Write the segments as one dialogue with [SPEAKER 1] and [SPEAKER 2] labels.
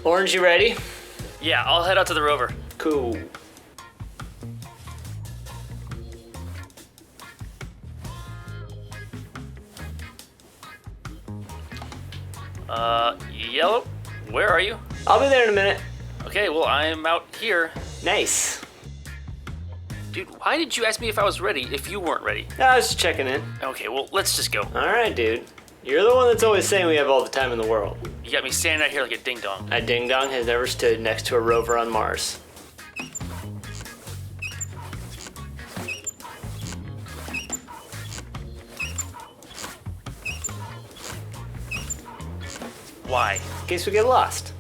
[SPEAKER 1] Orange, you ready?
[SPEAKER 2] Yeah, I'll head out to the rover.
[SPEAKER 1] Cool.
[SPEAKER 2] Yellow, where are you?
[SPEAKER 1] I'll be there in a minute.
[SPEAKER 2] Okay, well, I'm out here.
[SPEAKER 1] Nice.
[SPEAKER 2] Dude, why did you ask me if I was ready if you weren't ready?
[SPEAKER 1] I was just checking in.
[SPEAKER 2] Okay, well, let's just go.
[SPEAKER 1] Alright, dude. You're the one that's always saying we have all the time in the world.
[SPEAKER 2] You got me standing out here like a ding-dong.
[SPEAKER 1] A ding-dong has never stood next to a rover on Mars.
[SPEAKER 2] Why?
[SPEAKER 1] In case we get lost.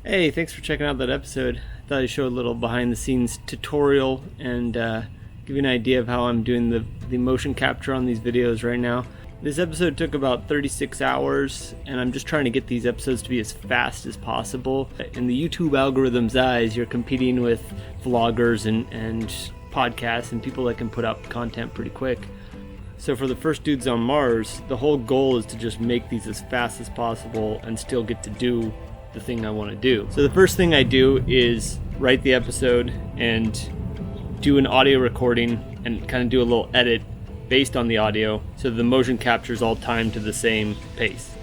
[SPEAKER 3] Hey, thanks for checking out that episode. I thought I'd show a little behind the scenes tutorial and give you an idea of how I'm doing the motion capture on these videos right now. This episode took about 36 hours and I'm just trying to get these episodes to be as fast as possible. In the YouTube algorithm's eyes, you're competing with vloggers and podcasts and people that can put out content pretty quick. So for the first dudes on Mars, the whole goal is to just make these as fast as possible and still get to do the thing I want to do. So the first thing I do is write the episode and do an audio recording and kind of do a little edit based on the audio so the motion capture is all timed to the same pace.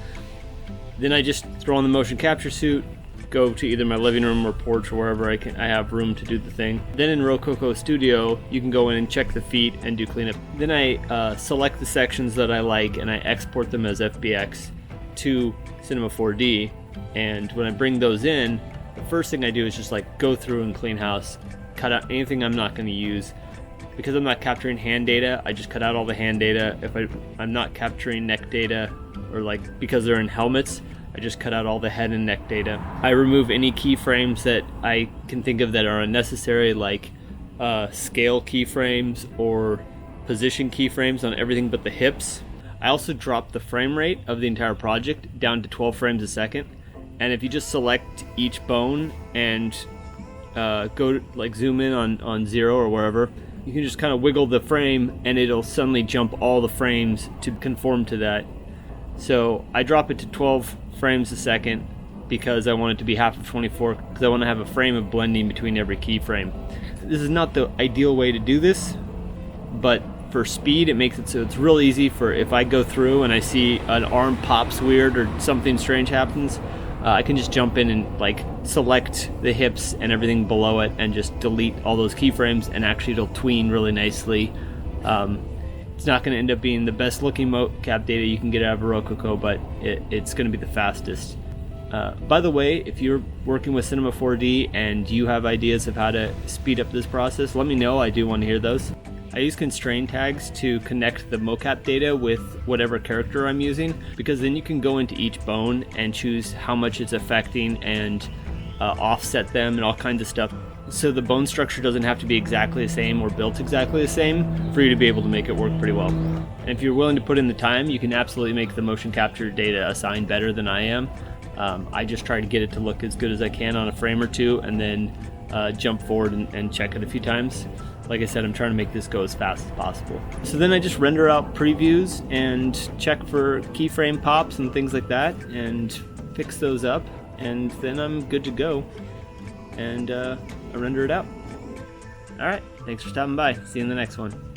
[SPEAKER 3] Then I just throw on the motion capture suit, go to either my living room or porch or wherever I have room to do the thing. Then in Rococo Studio, you can go in and check the feet and do cleanup. Then I select the sections that I like and I export them as FBX to Cinema 4D. And when I bring those in, the first thing I do is just like go through and clean house, cut out anything I'm not going to use. Because I'm not capturing hand data, I just cut out all the hand data. If I'm not capturing neck data, or like because they're in helmets, I just cut out all the head and neck data. I remove any keyframes that I can think of that are unnecessary, like scale keyframes or position keyframes on everything but the hips. I also drop the frame rate of the entire project down to 12 frames a second. And if you just select each bone and go like zoom in on 0 or wherever, you can just kind of wiggle the frame and it'll suddenly jump all the frames to conform to that. So I drop it to 12 frames a second because I want it to be half of 24 because I want to have a frame of blending between every keyframe. This is not the ideal way to do this, but for speed it makes it so it's real easy for if I go through and I see an arm pops weird or something strange happens, I can just jump in and like select the hips and everything below it and just delete all those keyframes and actually it'll tween really nicely. It's not going to end up being the best looking mocap data you can get out of a Rococo, but it's going to be the fastest. By the way, if you're working with Cinema 4D and you have ideas of how to speed up this process, let me know. I do want to hear those. I use constraint tags to connect the mocap data with whatever character I'm using, because then you can go into each bone and choose how much it's affecting and offset them and all kinds of stuff. So the bone structure doesn't have to be exactly the same or built exactly the same for you to be able to make it work pretty well. And if you're willing to put in the time, you can absolutely make the motion capture data assign better than I am. I just try to get it to look as good as I can on a frame or two and then jump forward and check it a few times. Like I said, I'm trying to make this go as fast as possible. So then I just render out previews and check for keyframe pops and things like that and fix those up, and then I'm good to go. And I render it out. Alright, thanks for stopping by. See you in the next one.